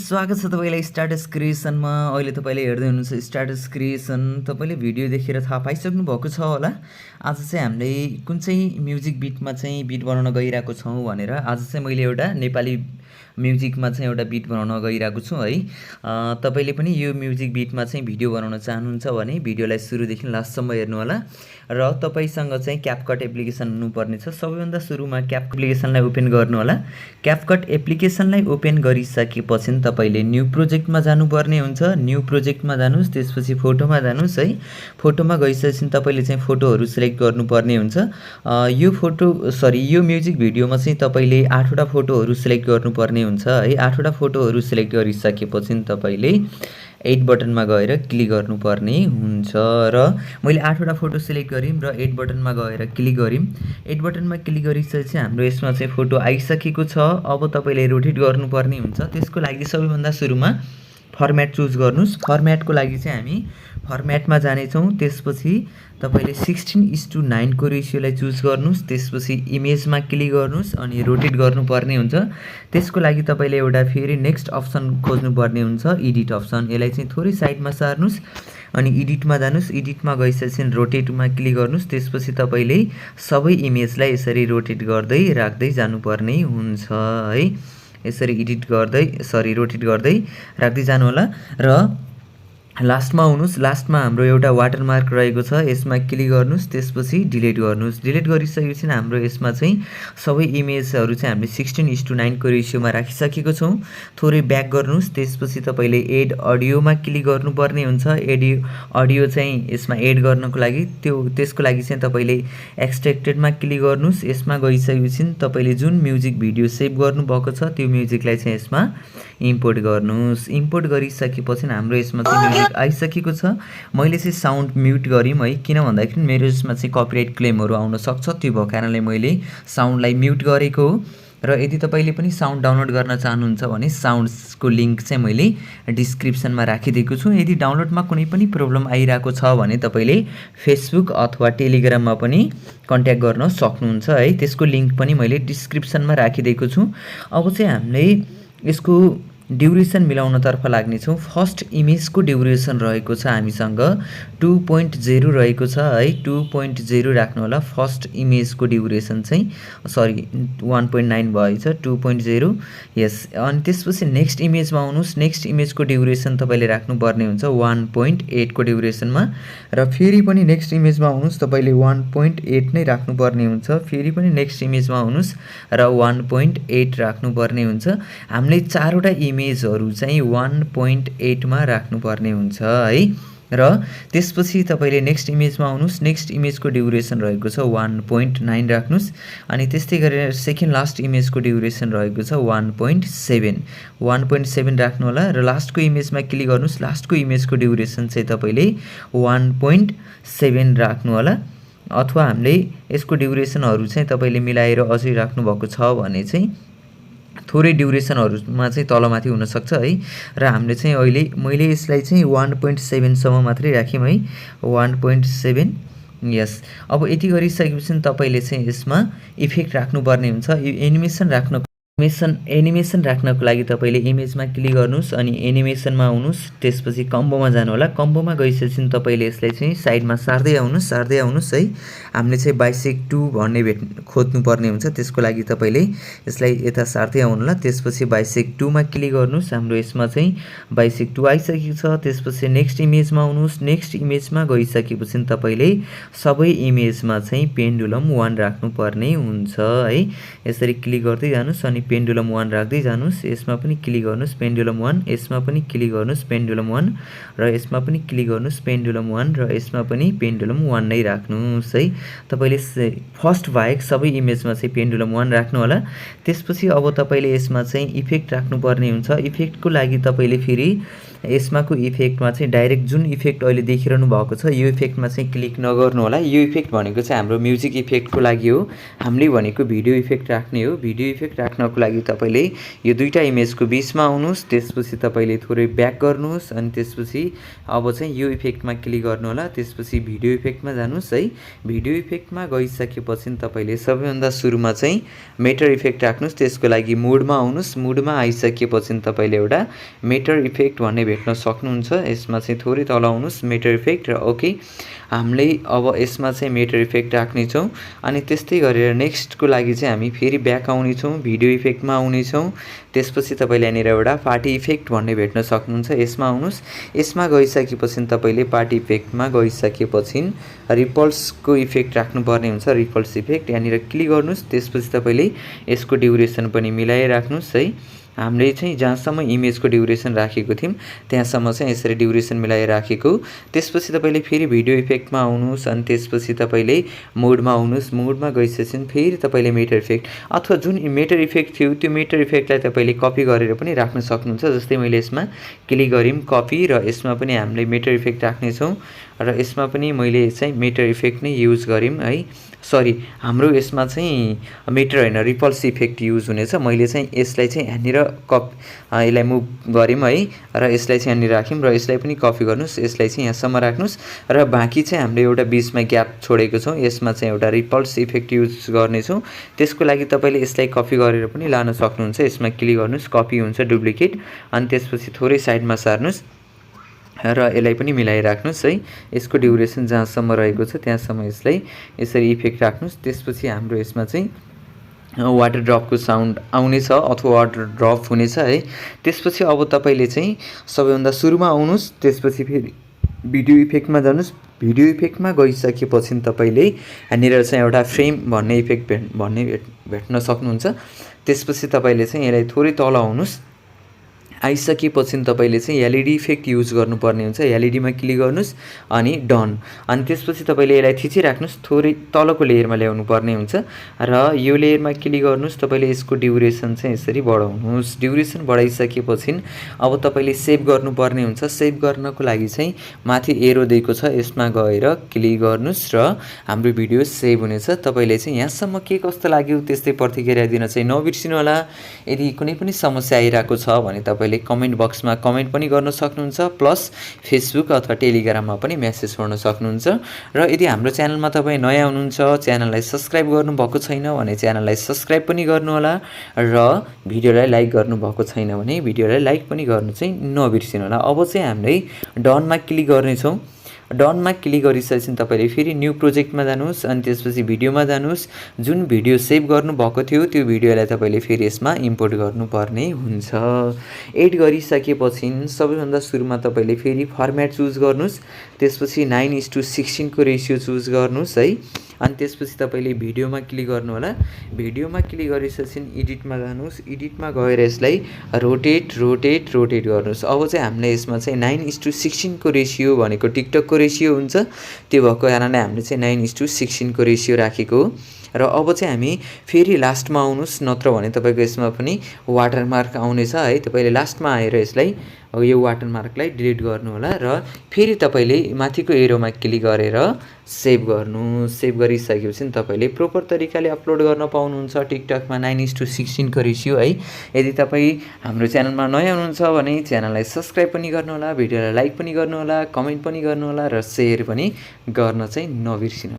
स्वागत छ तपाईलाई स्ट्याटस क्रिएसनमा। अहिले तपाईले हेर्दै हुनुहुन्छ स्ट्याटस क्रिएसन। तपाईले भिडियो देखेर थाहा पाइसक्नु भएको छ होला। आज चाहिँ हामीले कुन चाहिँ म्युजिक बिटमा चाहिँ बिट बनाउन गइरहेको छौं भनेर। आज चाहिँ मैले एउटा नेपाली म्युजिकमा चाहिँ एउटा बिट बनाउन गइरहेको छु है। तपाईले पनि यो म्युजिक बिटमा चाहिँ भिडियो बनाउन चाहनुहुन्छ भने भिडियोलाई सुरुदेखि लास्टसम्म हेर्नु होला र तपाईसँग चाहिँ क्यापकट एप्लिकेसन हुनुपर्ने छ। सबैभन्दा सुरुमा क्यापकट एप्लिकेसनलाई ओपन गर्नु होला। क्यापकट एप्लिकेसनलाई ओपन गरिसकेपछि तपाईले न्यू प्रोजेक्टमा जानुपर्ने हुन्छ। न्यू प्रोजेक्टमा जानुस्, त्यसपछि फोटोमा जानुस् है। फोटोमा गइसकेपछि तपाईले चाहिँ फोटोहरु सिलेक्ट गर्नुपर्ने हुन्छ। यो म्युजिक भिडियोमा चाहिँ तपाईले 8 वटा फोटोहरु सिलेक्ट गर्नुपर्ने हुन्छ है। 8 वटा फोटोहरु सिलेक्ट गरिसकेपछि तपाईले एड बटनमा गएर क्लिक गर्नुपर्ने हुन्छ र मैले 8 वटा फोटो सिलेक्ट गरेँ र एड बटनमा गएर क्लिक गरेँ। एड बटनमा क्लिक गरिसकेपछि हाम्रो यसमा चाहिँ फोटो आइसकेको छ। अब तपाईले रोटेट गर्नुपर्ने हुन्छ। त्यसको लागि सबैभन्दा सुरुमा फर्म्याट चुज गर्नुस्। फर्म्याटको लागि चाहिँ हामी फर्म्याटमा जाने छौं। त्यसपछि तपाईले 16:9 को रेशियोलाई चुज गर्नुस्। त्यसपछि इमेजमा क्लिक गर्नुस् अनि रोटेट गर्नुपर्ने हुन्छ। त्यसको लागि तपाईले एउटा फेरि नेक्स्ट अप्सन खोज्नुपर्ने हुन्छ, एडिट अप्सन। यसलाई चाहिँ थोरै साइडमा सार्नुस् अनि एडिटमा जानुस्। एडिटमा गइसकेपछि रोटेटमा क्लिक गर्नुस्। त्यसपछि तपाईले सबै इमेजलाई यसरी रोटेट गर्दै राख्दै जानुपर्ने हुन्छ है। यसरी रोटेट गर्दै राख्दै जानु होला र लास्टमा आउनुस्। लास्टमा हाम्रो एउटा वाटरमार्क रहेको छ, यसमा क्लिक गर्नुस्। त्यसपछि डिलिट गर्नुस्। डिलिट गरिसकेपछि हाम्रो यसमा चाहिँ सबै इमेजहरु चाहिँ हामीले 16:9 को रेशियोमा राखिसकेको छौं। थोरै ब्याक गर्नुस्। त्यसपछि तपाईले एड अडियोमा क्लिक गर्नुपर्ने हुन्छ। अडियो चाहिँ यसमा एड गर्नको लागि त्यसको लागि चाहिँ तपाईले एक्सट्र्याक्टेडमा क्लिक गर्नुस्। यसमा गइसकेपछि तपाईले जुन म्युजिक भिडियो सेभ गर्नु भएको छ त्यो म्युजिकलाई चाहिँ यसमा इम्पोर्ट गर्नुस्। इम्पोर्ट गरिसकेपछि हाम्रो यसमा चाहिँ म्युजिक आइसकेको छ। मैले चाहिँ साउन्ड म्युट गरेँ है, किन भन्दाखेरि मेरो यसमा चाहिँ कपिराइट क्लेमहरु आउन सक्छ। त्यो भएको कारणले मैले साउन्डलाई म्युट गरेको हो। र यदि तपाईले पनि साउन्ड डाउनलोड गर्न चाहनुहुन्छ भने साउन्ड्सको लिंक चाहिँ मैले डिस्क्रिप्सनमा राखिदिएको छु। यदि डाउनलोडमा कुनै पनि प्रब्लम आइरहेको छ भने तपाईले फेसबुक अथवा टेलिग्राममा पनि कन्ट्याक्ट गर्न सक्नुहुन्छ है। त्यसको लिंक पनि मैले डिस्क्रिप्सनमा राखिदिएको छु। अब चाहिँ हामीले यसको ड्युरेसन मिलाउन तर्फ लाग्ने छौं। फर्स्ट इमेजको ड्युरेसन रहेको छ हामीसँग 2.0 रहेको छ है। 2.0 राख्नु होला। फर्स्ट इमेजको ड्युरेसन चाहिँ 1.9 भएछ, 2.0 यस। अनि त्यसपछि नेक्स्ट इमेजमा आउनुस्। नेक्स्ट इमेजको ड्युरेसन तपाईले राख्नु पर्ने हुन्छ 1.8 को ड्युरेसनमा र फेरि पनि नेक्स्ट इमेजमा आउनुस्। तपाईले 1.8 नै राख्नु पर्ने हुन्छ। फेरि पनि नेक्स्ट इमेजमा आउनुस् र 1.8 राख्नु पर्ने हुन्छ। हामीले 4 वटा इमेजहरु चाहिँ 1.8 मा राख्नु पर्ने हुन्छ है। र त्यसपछि तपाईले नेक्स्ट इमेजमा आउनुस्। नेक्स्ट इमेजको ड्युरेसन रहेको छ 1.9 राख्नुस्। अनि त्यस्तै गरेर सेकेन्ड लास्ट इमेजको ड्युरेसन रहेको छ 1.7 राख्नु होला र लास्टको इमेजमा क्लिक गर्नुस्। लास्टको इमेजको ड्युरेसन चाहिँ तपाईले 1.7 राख्नु होला। अथवा हामीले यसको ड्युरेसनहरु चाहिँ तपाईले मिलाएर अझै राख्नु भएको छ भने चाहिँ थोरै ड्युरेसनहरुमा चाहिँ तलमाथि हुन सक्छ है। र हामीले चाहिँ अहिले मैले यसलाई चाहिँ 1.7 सम्म मात्रै राखेँ है, 1.7 यस। अब यति गरिसकेपछि तपाईले चाहिँ यसमा इफेक्ट राख्नु पर्ने हुन्छ। एनिमेसन राख्नको लागि तपाईले इमेजमा क्लिक गर्नुस् अनि एनिमेसनमा आउनुस्। त्यसपछि कम्बोमा जानु होला। कम्बोमा गइसकेपछि तपाईले यसलाई चाहिँ साइडमा सार्दै आउनुस् है। हामीले चाहिँ बाइसेक्ट 2 भन्ने खोज्नु पर्ने हुन्छ। त्यसको लागि तपाईले यसलाई यता सार्दै आउनु होला। त्यसपछि बाइसेक्ट 2 मा क्लिक गर्नुस्। हाम्रो यसमा चाहिँ बाइसेक्ट 2 आइसकेको छ। त्यसपछि नेक्स्ट इमेजमा आउनुस्। नेक्स्ट इमेजमा गइसकेपछि तपाईले सबै इमेजमा चाहिँ पेन्डुलम 1 राख्नु पर्ने हुन्छ है। यसरी क्लिक गर्दै जानुस् अनि पेन्डुलम 1 राख्दै जानुस्। यसमा पनि क्लिक गर्नुस्, पेन्डुलम 1, यसमा पनि क्लिक गर्नुस्, पेन्डुलम 1 र यसमा पनि क्लिक गर्नुस्, पेन्डुलम 1 र यसमा पनि पेन्डुलम 1 नै राख्नुस् है। तपाईले फर्स्ट बाहेक सबै इमेजमा चाहिँ पेन्डुलम 1 राख्नु होला। त्यसपछि अब तपाईले यसमा चाहिँ इफेक्ट राख्नु पर्ने हुन्छ। इफेक्टको लागि तपाईले फेरि यसमाको इफेक्टमा चाहिँ डाइरेक्ट जुन इफेक्ट अहिले देखिरहनु भएको छ यो इफेक्टमा चाहिँ क्लिक नगर्नु होला। यो इफेक्ट भनेको चाहिँ हाम्रो म्युजिक इफेक्टको लागि हो। हामीले भनेको भिडियो इफेक्ट राख्ने हो। भिडियो इफेक्ट राख्नको गर्नको लागि तपाईले यो दुईटा इमेजको बीचमा आउनुस्, त्यसपछि तपाईले थोरै ब्याक गर्नुस् अनि त्यसपछि अब चाहिँ यो इफेक्टमा क्लिक गर्नु होला। त्यसपछि भिडियो इफेक्टमा जानुस् है। भिडियो इफेक्टमा गइसकेपछि तपाईले सबैभन्दा सुरुमा चाहिँ मेटर इफेक्ट राख्नुस्। त्यसको लागि मोडमा आउनुस्। मोडमा आइसकेपछि तपाईले एउटा मेटर इफेक्ट भन्ने भेट्न सक्नुहुन्छ। यसमा चाहिँ थोरै तल आउनुस्, मेटर इफेक्ट र ओके। हामीले अब यसमा चाहिँ मेटर इफेक्ट राख्ने छौं अनि त्यस्तै गरेर नेक्स्टको लागि चाहिँ हामी फेरि ब्याक आउने छौं, भिडियो इफेक्टमा आउने छौं। त्यसपछि तपाईले यहाँनिर एउटा पार्टी इफेक्ट भन्ने भेट्न सक्नुहुन्छ। यसमा आउनुस्। यसमा गइसकेपछि तपाईले पार्टी इफेक्टमा गइसकेपछि रिपल्सको इफेक्ट राख्नुपर्ने हुन्छ। रिपल्स इफेक्ट यहाँनिर क्लिक गर्नुस्। त्यसपछि तपाईले यसको ड्युरेसन पनि मिलाएर राख्नुस् है। हामीले चाहिँ जहाँसम्म इमेजको ड्युरेसन राखेको थियौं त्यहाँसम्म चाहिँ यसरी ड्युरेसन मिलाएर राखेको। त्यसपछि तपाईले फेरि भिडियो इफेक्टमा आउनुस् अनि त्यसपछि तपाईले मोडमा आउनुस्। मोडमा गइसकेपछि फेरि तपाईले मेटर इफेक्ट अथवा जुन मेटर इफेक्ट थियो त्यो मेटर इफेक्टलाई तपाईले कपी गरेर पनि राख्न सक्नुहुन्छ। जस्तै मैले यसमा क्लिक गरिम कपी र यसमा पनि हामीले मेटर इफेक्ट राख्ने छौं र यसमा पनि मैले चाहिँ मेटर इफेक्ट नै युज गरिम है। सरी, हाम्रो यसमा चाहिँ मेटर हैन रिपल्स इफेक्ट युज हुनेछ। मैले चाहिँ यसलाई चाहिँ यहाँनिर यसलाई मुभ गरिम है र यसलाई चाहिँ यहाँनिर राख्यौं र यसलाई पनि कपी गर्नुस्। यसलाई चाहिँ यहाँसम्म राख्नुस् र बाँकी चाहिँ हामीले एउटा बीचमा ग्याप छोडेको छौं। यसमा चाहिँ एउटा रिपल्स इफेक्ट युज गर्ने छौं। त्यसको लागि तपाईले यसलाई कपी गरेर पनि लान सक्नुहुन्छ। यसमा क्लिक गर्नुस्, कपी हुन्छ डुप्लिकेट अनि त्यसपछि थोरै साइडमा सार्नुस् र यसलाई पनि मिलाएर राख्नुस् है। यसको ड्युरेसन जहाँसम्म रहेको छ त्यहाँसम्म यसलाई यसरी इफेक्ट राख्नुस्। त्यसपछि हाम्रो यसमा चाहिँ वाटर ड्रपको साउन्ड आउनेछ अथवा वाटर ड्रप हुनेछ है। त्यसपछि अब तपाईले चाहिँ सबैभन्दा सुरुमा आउनुस्। त्यसपछि फेरि भिडियो इफेक्टमा जानुस्। भिडियो इफेक्टमा गइसकेपछि तपाईले यहाँनिर चाहिँ एउटा फ्रेम भन्ने इफेक्ट भेट्न सक्नुहुन्छ। त्यसपछि तपाईले चाहिँ यसलाई थोरै तल आउनुस्। आइसकेपछि तपाईले चाहिँ एलईडी इफेक्ट युज गर्नुपर्ने हुन्छ। एलईडी मा क्लिक गर्नुस् अनि डन अनि त्यसपछि तपाईले यसलाई थिचिराख्नुस्। थोरै तलको लेयरमा ल्याउनु पर्ने हुन्छ र यो लेयरमा क्लिक गर्नुस्। तपाईले यसको ड्युरेसन चाहिँ यसरी बढाउनुस्। ड्युरेसन बढाइसकेपछि अब तपाईले सेभ गर्नुपर्ने हुन्छ। सेभ गर्नको लागि चाहिँ माथि एरो दिएको छ, यसमा गएर क्लिक गर्नुस् र हाम्रो भिडियो सेभ हुनेछ। तपाईले चाहिँ यहाँसम्म के कस्तो लाग्यो त्यस्तै प्रतिक्रिया दिन चाहिँ नबिर्सिनु होला। यदि कुनै पनि समस्या आइरहेको छ भने तपाईले कमेन्ट बक्समा कमेन्ट पनि गर्न सक्नुहुन्छ, प्लस फेसबुक अथवा टेलिग्राममा पनि मेसेज गर्न सक्नुहुन्छ। र यदि हाम्रो च्यानलमा तपाई नयाँ हुनुहुन्छ, च्यानललाई सब्स्क्राइब गर्नुभएको छैन भने च्यानललाई सब्स्क्राइब पनि गर्नु होला र भिडियोलाई लाइक गर्नुभएको छैन भने भिडियोलाई लाइक पनि गर्नु चाहिँ नबिर्सिनु होला। अब चाहिँ हामीले डनमा क्लिक गर्ने छौं। डनमा क्लिक गरिसकेपछि तपाईले फेरि न्यू प्रोजेक्टमा जानुस् अनि त्यसपछि भिडियोमा जानुस्। जुन भिडियो सेभ गर्नु भएको थियो त्यो भिडियोलाई तपाईले फेरि यसमा इम्पोर्ट गर्नुपर्ने हुन्छ। एड गरिसकेपछि सबैभन्दा सुरुमा तपाईले फेरि फर्म्याट चुज गर्नुस्। त्यसपछि 9:16 को रेशियो चुज गर्नुस् है अनि त्यसपछि तपाईले भिडियोमा क्लिक गर्नु होला। भिडियोमा क्लिक गरिसकेपछि एडिटमा जानुस्। एडिटमा गएर यसलाई रोटेट गर्नुस्। अब चाहिँ हामीले यसमा चाहिँ 9:16 को रेशियो भनेको टिकटकको रेशियो हुन्छ, त्यो भएको कारणले हामीले चाहिँ 9:16 को रेशियो राखेको हो। र अब चाहिँ हामी फेरि लास्टमा आउनुस्, नत्र भने तपाईको यसमा पनि वाटरमार्क आउनेछ है। तपाईले लास्टमा आएर यसलाई यो वाटरमार्कलाई डिलिट गर्नु होला र फेरि तपाईले माथिको एरोमा क्लिक गरेर सेभ गर्नु। सेभ गरिसकेपछि तपाईले प्रोपर तरिकाले अपलोड गर्न पाउनुहुन्छ टिकटकमा 9:16 को रेशियो है। यदि तपाई हाम्रो च्यानलमा नयाँ हुनुहुन्छ भने च्यानललाई सब्स्क्राइब पनि गर्नु होला, भिडियोलाई लाइक पनि गर्नु होला, कमेन्ट पनि गर्नु होला र शेयर पनि गर्न चाहिँ नबिर्सिनु।